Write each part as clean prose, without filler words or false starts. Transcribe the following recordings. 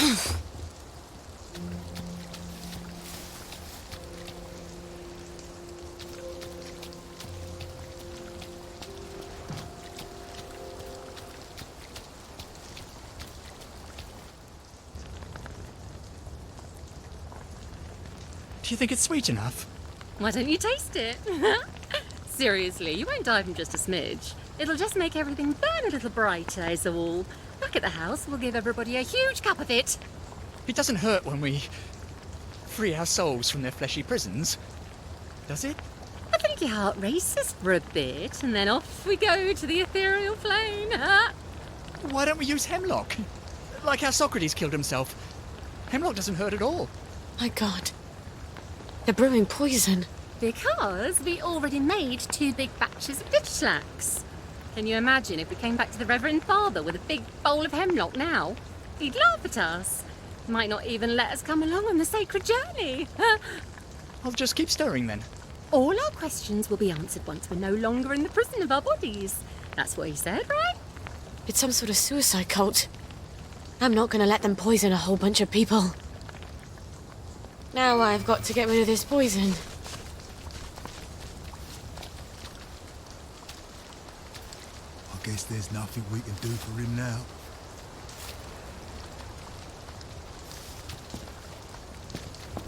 Do you think it's sweet enough? Why don't you taste it? Seriously, you won't die from just a smidge. It'll just make everything burn a little brighter, is all. Back at the house, we'll give everybody a huge cup of it. It doesn't hurt when we free our souls from their fleshy prisons, does it? I think your heart races for a bit, and then off we go to the ethereal plane. Why don't we use hemlock? Like how Socrates killed himself. Hemlock doesn't hurt at all. My God. They're brewing poison. Because we already made 2 big batches of ditch slacks. Can you imagine if we came back to the Reverend Father with a big bowl of hemlock now? He'd laugh at us. Might not even let us come along on the sacred journey. I'll just keep stirring then. All our questions will be answered once we're no longer in the prison of our bodies. That's what he said, right? It's some sort of suicide cult. I'm not gonna let them poison a whole bunch of people. Now I've got to get rid of this poison. I guess there's nothing we can do for him now.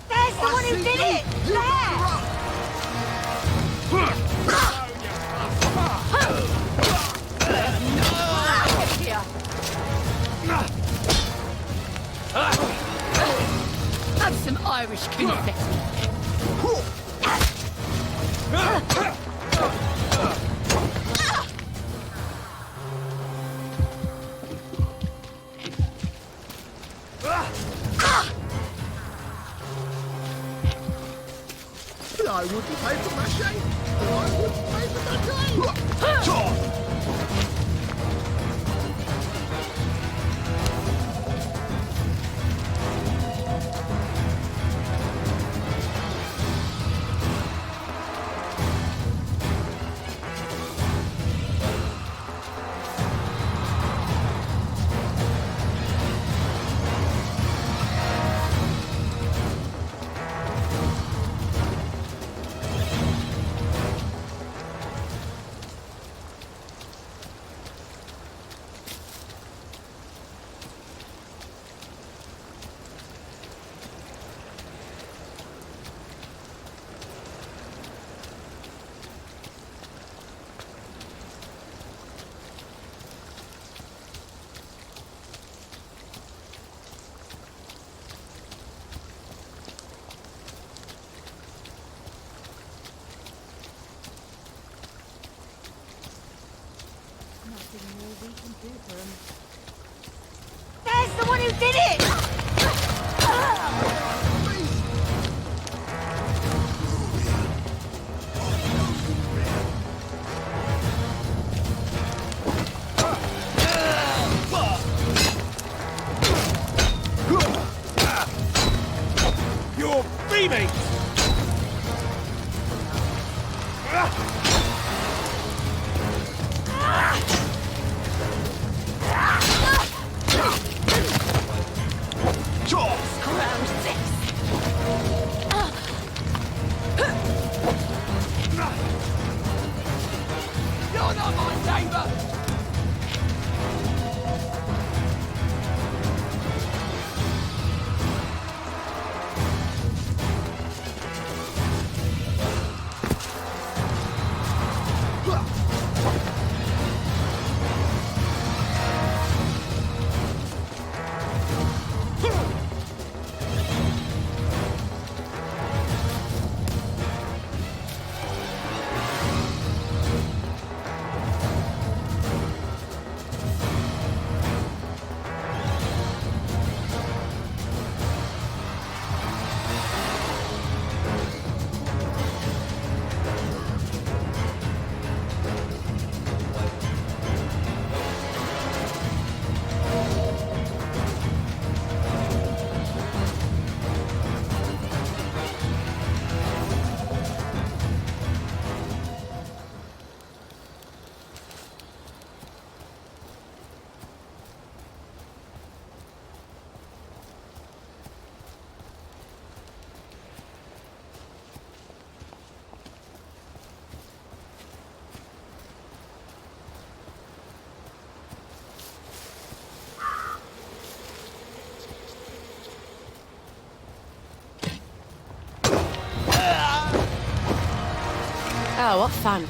There's the one who did it! Have some Irish confetti. I wouldn't pay for my shame. I wouldn't pay for my time. There's the one who did it! You're beaming! You're not my neighbour! Oh, what fun.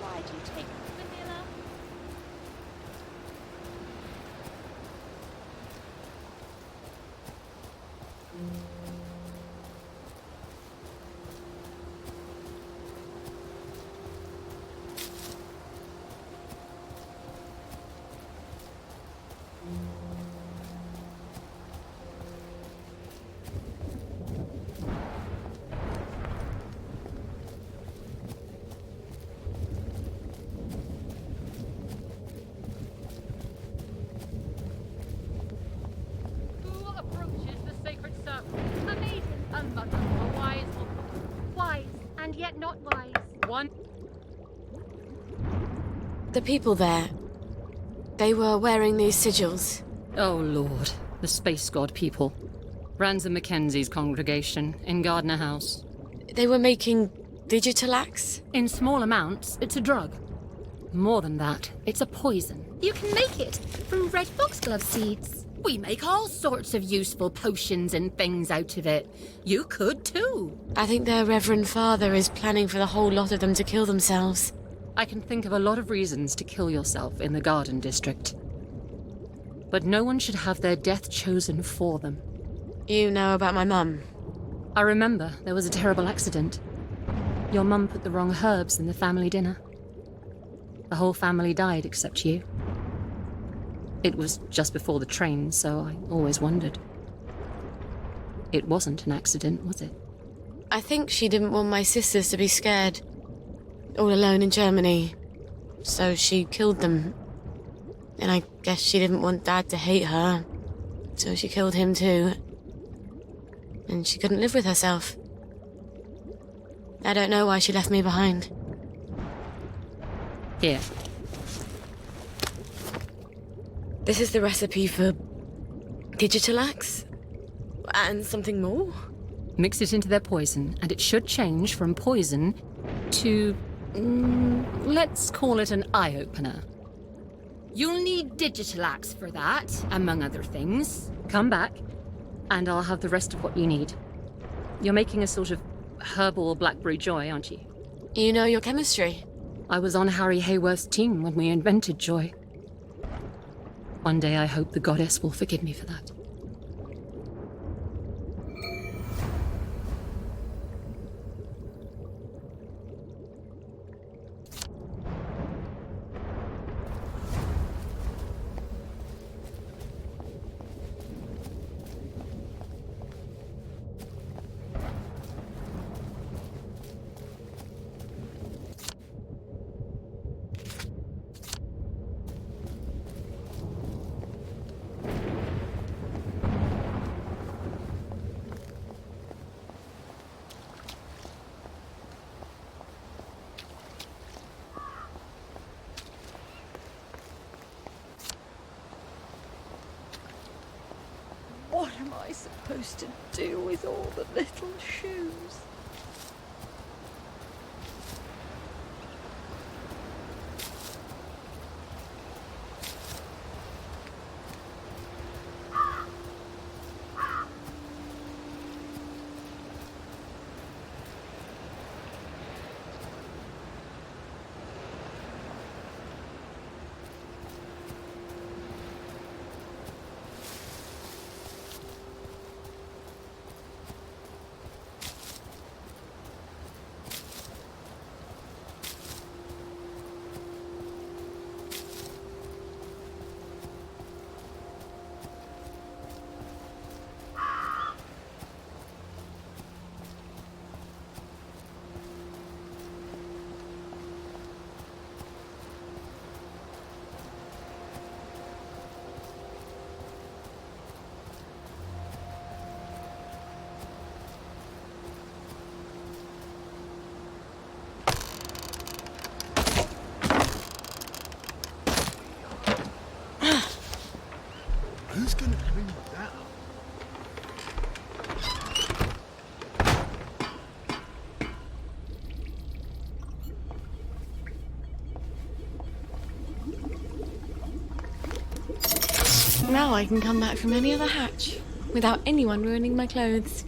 Why'd you take vanilla? Who approaches the sacred circle? A maiden, a mother, a wise woman. Wise, and yet not wise. One. The people there, they were wearing these sigils. Oh, Lord. The space god people. Ransom Mackenzie's congregation in Gardner House. They were making digital axe? In small amounts, it's a drug. More than that, it's a poison. You can make it from red foxglove seeds. We make all sorts of useful potions and things out of it. You could too. I think their Reverend Father is planning for the whole lot of them to kill themselves. I can think of a lot of reasons to kill yourself in the Garden District. But no one should have their death chosen for them. You know about my mum? I remember there was a terrible accident. Your mum put the wrong herbs in the family dinner. The whole family died except you. It was just before the train, so I always wondered. It wasn't an accident, was it? I think she didn't want my sisters to be scared. all alone in Germany. So she killed them. And I guess she didn't want Dad to hate her. So she killed him too. And she couldn't live with herself. I don't know why she left me behind. Here. This is the recipe for digital axe? And something more? Mix it into their poison, and it should change from poison to... let's call it an eye-opener. You'll need digital axe for that, among other things. Come back, and I'll have the rest of what you need. You're making a sort of herbal blackberry joy, aren't you? You know your chemistry. I was on Harry Hayworth's team when we invented joy. One day I hope the goddess will forgive me for that. What am I supposed to do with all the little shoes? Who's gonna clean that up? Now I can come back from any other hatch without anyone ruining my clothes.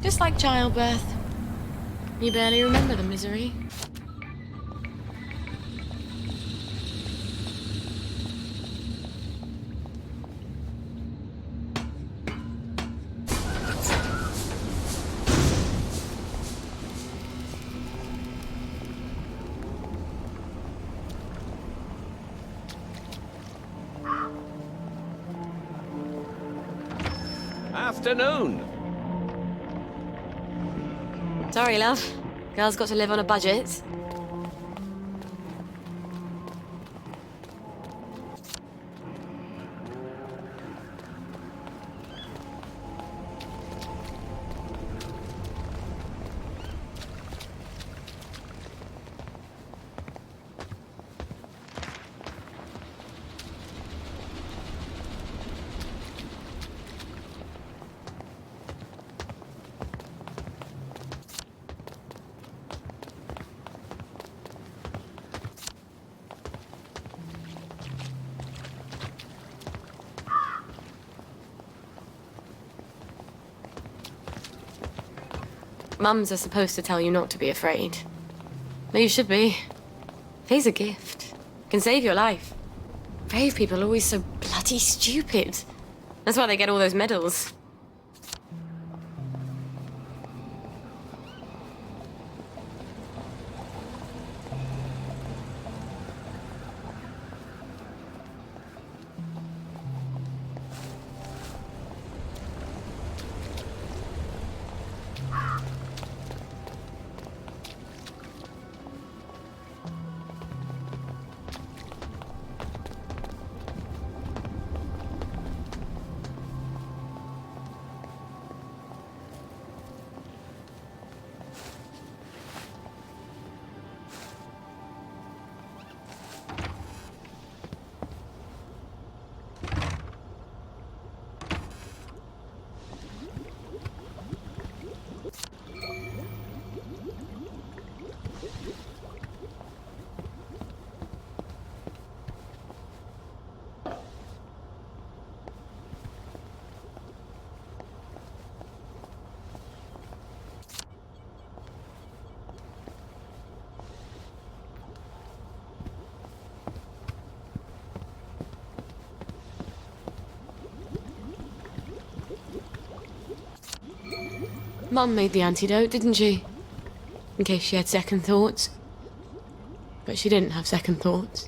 Just like childbirth. You barely remember the misery. afternoon. Sorry, love. Girl's got to live on a budget. Mums are supposed to tell you not to be afraid. But you should be. Faye's a gift. Can save your life. Brave people are always so bloody stupid. That's why they get all those medals. Mum made the antidote, didn't she? In case she had second thoughts. But she didn't have second thoughts.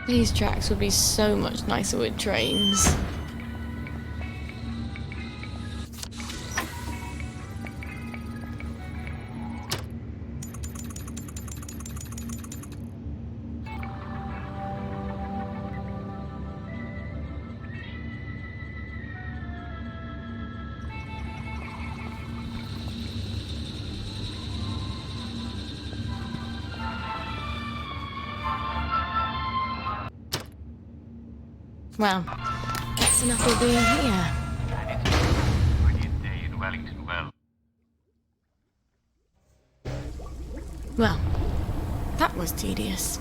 These tracks would be so much nicer with trains. Well, that's enough of being here. Brilliant day in Wellington. Well, that was tedious.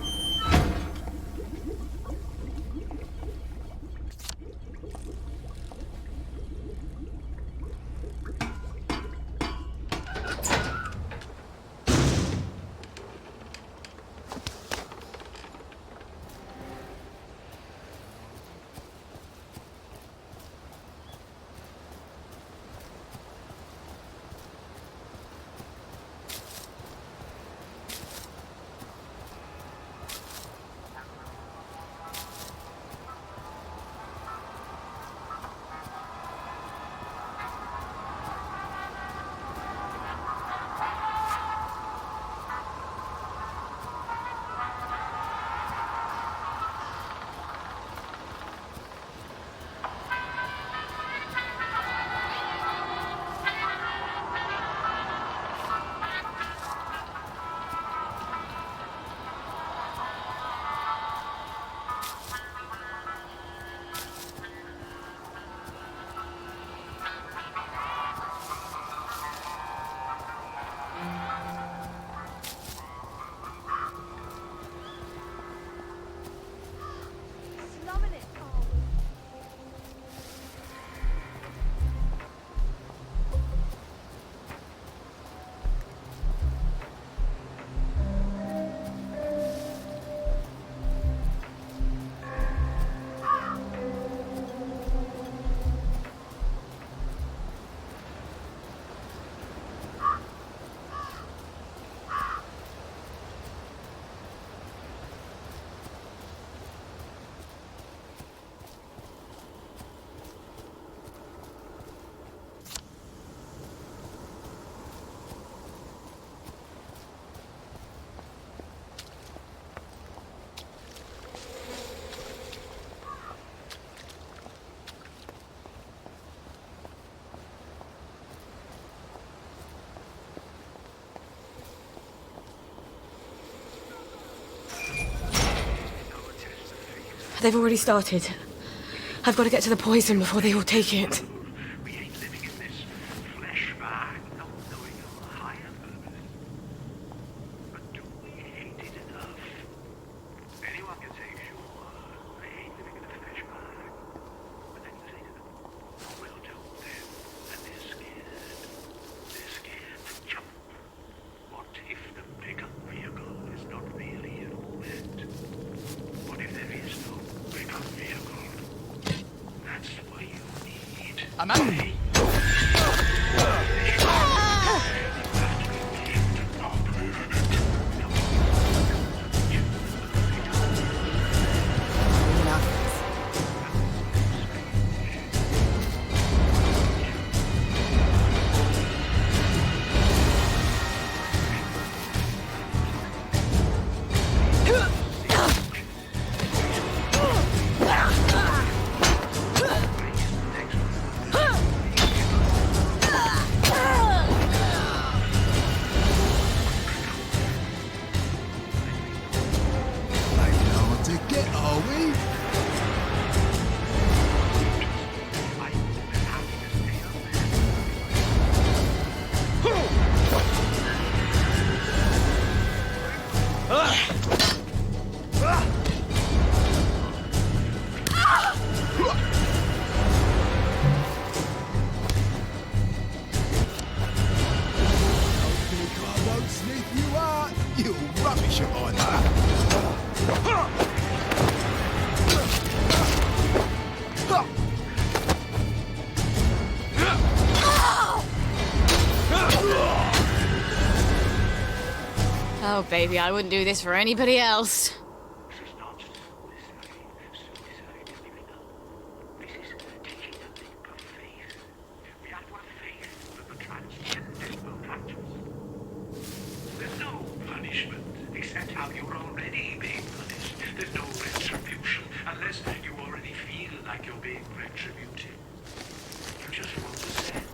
They've already started. I've got to get to the poison before they all take it. We ain't living in this flesh bag, not knowing our higher purpose. But do we hate it enough? Anyone can say, sure, I hate living in a flesh bag. But then you say to them, well, don't then. And they're scared. They're scared to jump. What if the pickup vehicle is not really an orbit? What if there is no pickup vehicle? That's what you need. I'm out. Ain't no ticket, are we? Think I won't sniff you out, you rubbish on that. Oh, baby, I wouldn't do this for anybody else. This is not suicide. Suicide is giving up. This is taking a leap of faith. We have to have faith that the transcendent will catch us. There's no punishment except how you're already being punished. There's no retribution unless you already feel like you're being retributed. You just won't ascend.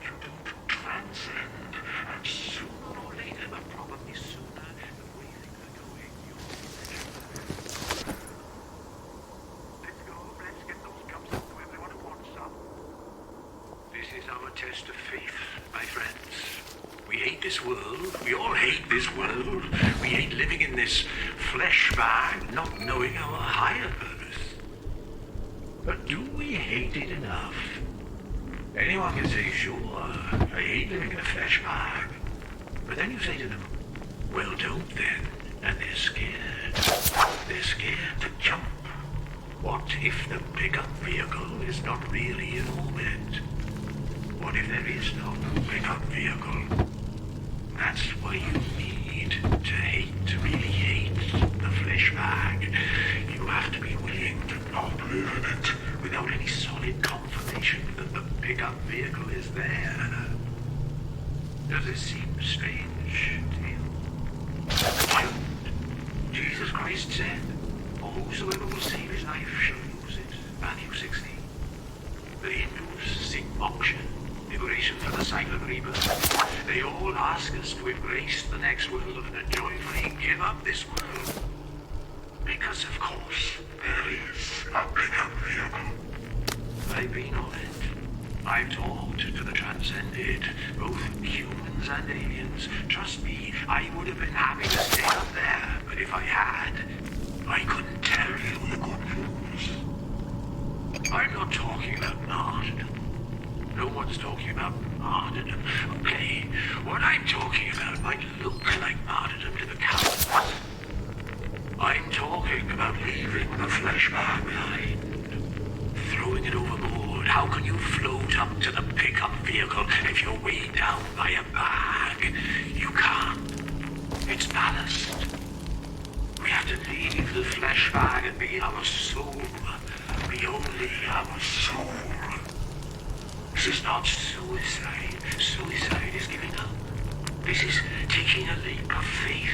You don't transcend. And sooner or later, but probably sooner, the way things are going, you'll be Let's go. Let's get those cups up to everyone who wants some. This is our test of faith, my friends. We hate this world. We all hate this world. We hate living in this flesh bag, not knowing our higher purpose. But do we hate it enough? Anyone can say, sure, I hate living in a flesh bag. But then you say to them, well, don't then. And they're scared. They're scared to jump. What if the pickup vehicle is not really in orbit? What if there is no pickup vehicle? That's what you need to hate, to really hate the flesh bag. You have to be willing to not live in it without any solid confirmation that the pickup vehicle is there. Does it seem strange to you? Jesus Christ said, for whosoever will save his life shall lose it. Matthew 16. The Hindus sing moksha, liberation from the cycle of rebirth. They all ask us to embrace the next world and joyfully give up this world. Because, of course, there is a pickup vehicle. I've been on it. I've talked to the transcended, both humans and aliens. Trust me, I would have been happy to stay up there, but if I had, I couldn't tell you the good news. I'm not talking about martyrdom. No one's talking about martyrdom. Okay, what I'm talking about might look like martyrdom to the cowards. I'm talking about leaving the flesh bag behind. Throwing it overboard. How can you float up to the pickup vehicle if you're weighed down by a bag? You can't. It's ballast. We have to leave the flesh bag and be our soul. Be only our soul. This is not suicide. Suicide is giving up. This is taking a leap of faith.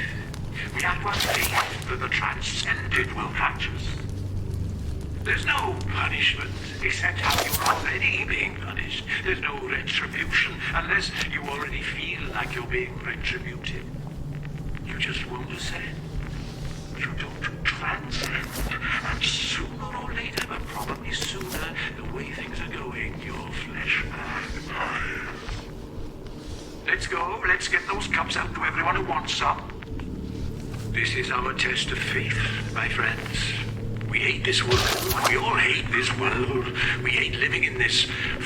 We have to have faith that the transcendent will catch us. There's no punishment except how you're already being punished. There's no retribution unless you already feel like you're being retributed. You just won't ascend. You don't transcend. And sooner or later, but probably sooner, the way things are going, your flesh bag dies. Let's go. Let's get those cups out to everyone who wants some. This is our test of faith, my friends. We hate this world. We all hate this world. We hate living in this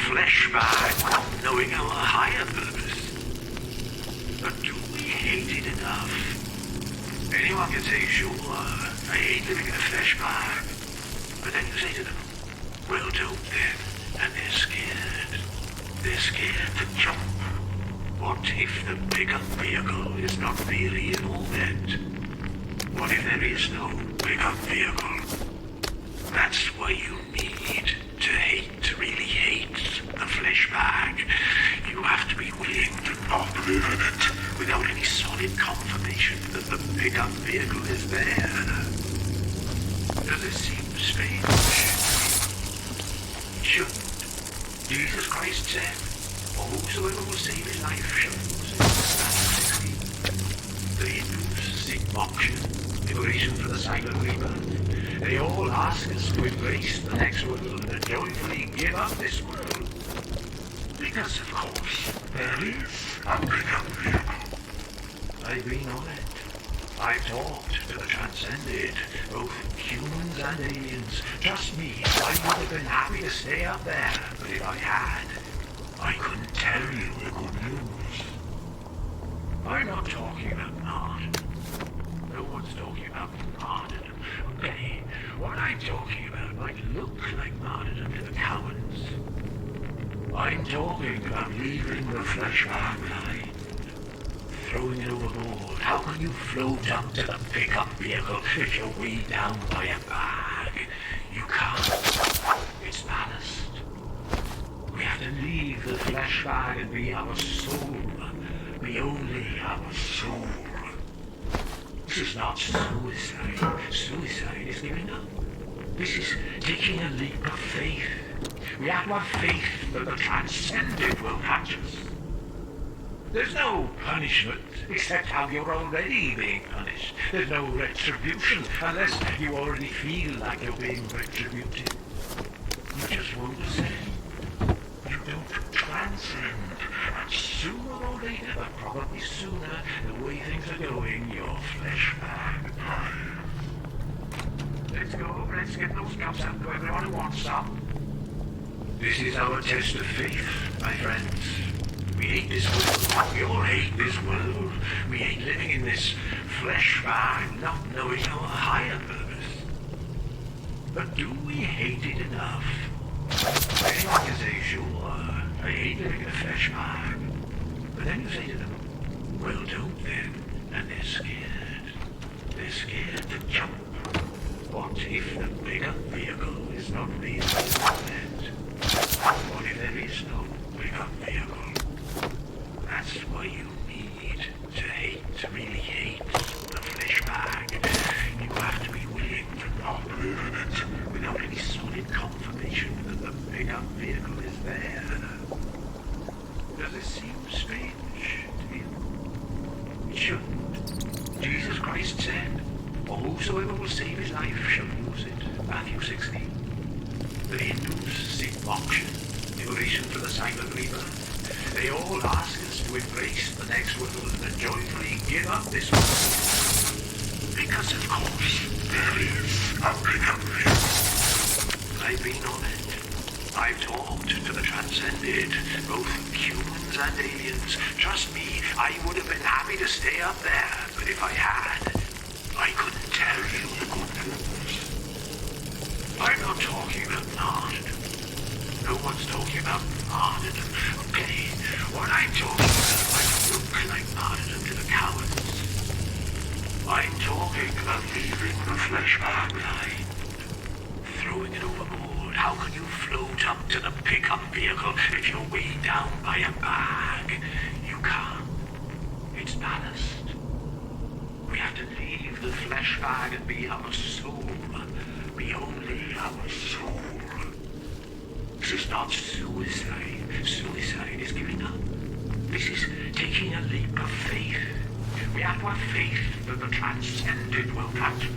flesh bag, not knowing our higher purpose. But do we hate it enough? Anyone can say, sure, I hate living in a flesh bag. But then you say to them, well, don't then. And they're scared. They're scared to jump. What if the pickup vehicle is not really in orbit? What if there is no pickup vehicle? That's why you need to hate, really hate the flesh bag. You have to be willing to not live in it without any solid confirmation that the pickup vehicle is there. Does it seem strange? It shouldn't. Jesus Christ said, whosoever will save his life shall lose it. Matthew 16. The Hindus seek moksha, liberation from the silent rebirth. They all ask us to embrace the next world and joyfully give up this world. Because, of course, there is a pickup vehicle. I've been on it. I've talked to the transcended, both humans and aliens. Trust me, I would have been happy to stay up there, but if I had, I couldn't tell you the good news. I'm not talking about martyrdom. No one's talking about martyrdom. Okay, what I'm talking about might look like martyrdom to the cowards. I'm talking about leaving the flesh bag behind. Throwing it overboard. How can you float up to the pickup vehicle if you're weighed down by a bag? You can't. It's ballast. We have to leave the flesh bag and be our soul. Be only our soul. This is not suicide. Suicide is giving up. This is taking a leap of faith. We have to have faith that the transcended will catch us. There's no punishment except how you're already being punished. There's no retribution unless you already feel like you're being retributed. You just won't ascend. You don't transcend. And sooner or later, but probably sooner, the way things are going, your flesh bag dies. Let's go. Let's get those cups out to everyone who wants some. This is our test of faith, my friends. We hate this world. We all hate this world. We hate living in this flesh bag, not knowing our higher purpose. But do we hate it enough? Anyone can say, sure, I hate living in a flesh bag. But then you say to them, well, don't then. And they're scared. They're scared to jump. What if the pickup vehicle is not really met? What if there is no pickup vehicle? That's why you need to hate, really hate the flesh bag. You have to be willing to not live in it without any solid confirmation that the pickup vehicle is there. Does it seem strange to you? It shouldn't. Jesus Christ said, whosoever will save his life shall lose it. Matthew 16. The Hindus seek moksha, liberation from the silent rebirth. They all ask us to embrace the next world and joyfully give up this world. Because, of course, there is a pickup vehicle. I've been on it. I've talked to the transcended, both humans and aliens. Trust me, I would have been happy to stay up there, but if I had, I couldn't tell you the good news. I'm not talking about martyrdom. No one's talking about martyrdom. Okay, what I'm talking about might look like martyrdom to the cowards. I'm talking about leaving the flesh bag behind. Throwing it overboard. How can you float up to the pickup vehicle if you're weighed down by a bag? You can't. It's ballast. We have to leave the flesh bag and be our soul. Be only our soul. This is not suicide. Suicide is giving up. This is taking a leap of faith. We have to have faith that the transcended will catch us.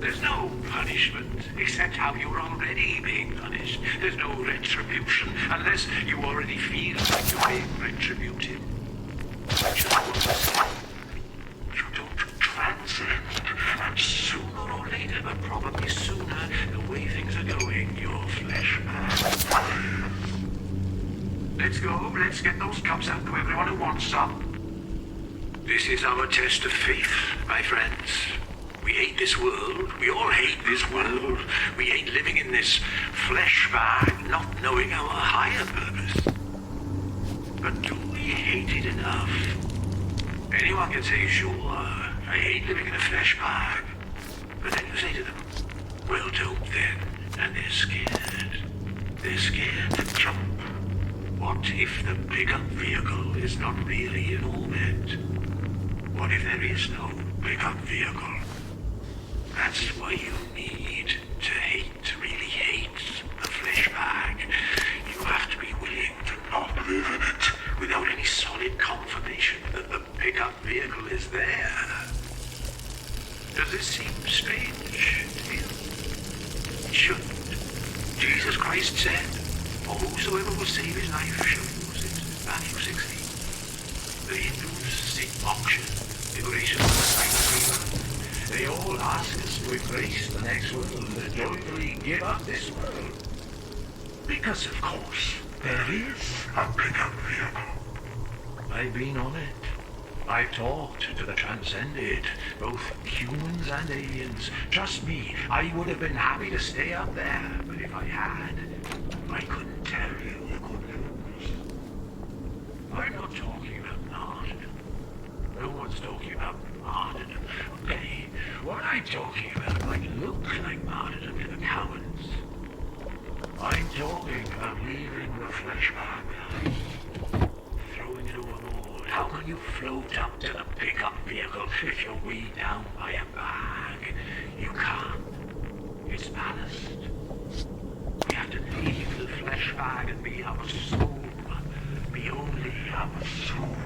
There's no punishment, except how you're already being punished. There's no retribution, unless you already feel like you're being retributed. Just what I say. You don't transcend, and sooner or later, but probably sooner, the way things are going, your flesh man. Let's go, let's get those cups out to everyone who wants some. This is our test of faith, my friends. We hate this world. We all hate this world. We hate living in this flesh bag, not knowing our higher purpose. But do we hate it enough? Anyone can say, sure, I hate living in a flesh bag. But then you say to them, well, don't then. And they're scared. They're scared to jump. What if the pickup vehicle is not really in orbit? What if there is no pickup vehicle? That's why you need to hate, really hate the flesh bag. You have to be willing to not live in it without any solid confirmation that the pickup vehicle is there. Does this seem strange to you? It shouldn't. Jesus Christ said, for whosoever will save his life shall lose it. Matthew 16. The Hindus seek moksha, liberation from the cycle of rebirth. They all ask us to embrace the next world and joyfully give up this world. Because, of course, there is a pickup vehicle. I've been on it. I've talked to the transcended, both humans and aliens. Trust me, I would have been happy to stay up there, but if I had, I couldn't tell you the good news. I'm not talking about martyrdom. No one's talking about martyrdom. Okay, what I'm talking about might look like martyrdom to the cowards. I'm talking about leaving the flesh bag behind, throwing it overboard. How can you float up to the pickup vehicle if you're weighed down by a bag? You can't. It's ballast. We have to leave the flesh bag and be our soul. Be only our soul.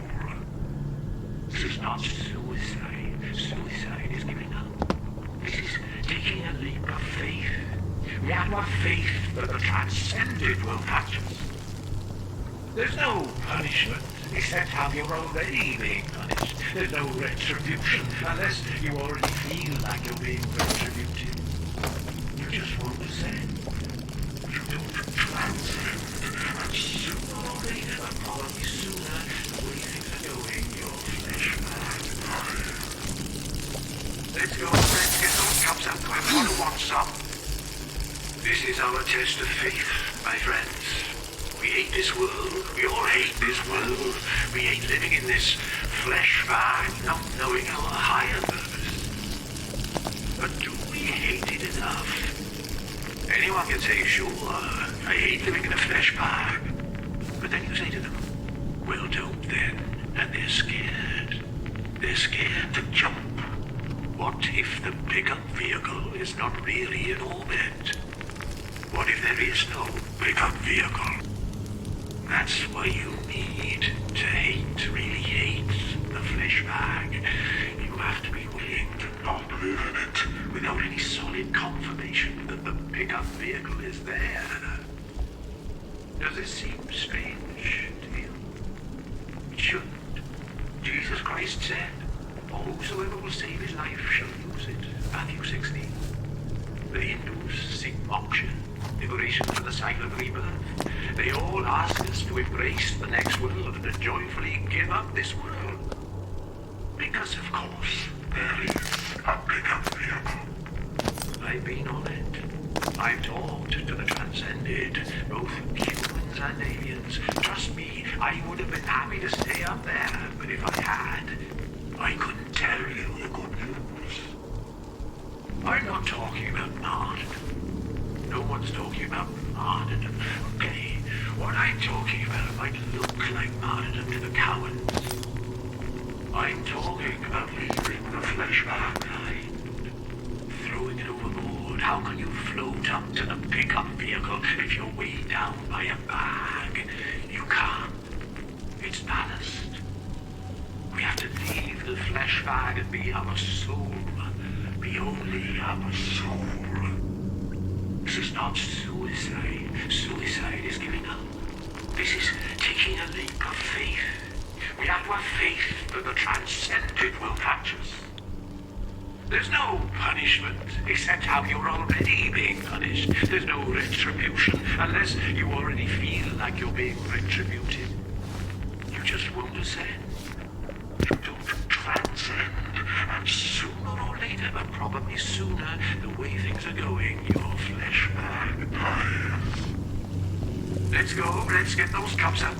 This is not suicide. Suicide is giving up. This is taking a leap of faith. We have to have faith that the transcended will catch us. There's no punishment, except how you're already being punished. There's no retribution, unless you already feel like you're being retributed. You just won't descend. You don't transcend. And sooner or later, but probably sooner, the way things are going, your flesh man. Let's go, let's get those cups out to everyone who wants some. This is our test of faith, my friends. We hate this world. We all hate this world. We hate living in this flesh bag, not knowing our higher purpose. But do we hate it enough? Anyone can say, sure, I hate living in a flesh bag. But then you say to them, well, don't then. And they're scared. They're scared to jump. What if the pickup vehicle is not really in orbit? What if there is no pickup vehicle? That's why you need to hate, really hate the flesh bag. You have to be willing to not live in it without any solid confirmation that the pickup vehicle is there. Does this seem strange to you? It shouldn't. Jesus Christ said, for whosoever will save his life shall lose it. Matthew 16. The Hindus seek moksha, liberation from the cycle of rebirth. They all ask us to embrace the next world and to joyfully give up this world. Because, of course, there is a pickup vehicle. I've been on it. I've talked to the transcended, both humans and aliens. Trust me, I would have been happy to stay up there, but if I had, I couldn't tell you the good news. I'm not talking about martyrdom. No one's talking about martyrdom. Okay, what I'm talking about might look like martyrdom to the cowards. I'm talking about leaving the flesh bag behind, throwing it overboard. How can you float up to the pickup vehicle if you're weighed down by a bag? You can't. It's ballast. We have to leave the flesh bag and be our soul. Be We only have a soul. This is not suicide. Suicide is giving up. This is taking a leap of faith. We have to have faith that the transcendent will catch us. There's no punishment except how you're already being punished. There's no retribution unless you already feel like you're being retributed. You just won't ascend. You don't transcend. And sooner or later, but probably sooner, the way things are going, your flesh bag dies. Let's go. Let's get those cups out.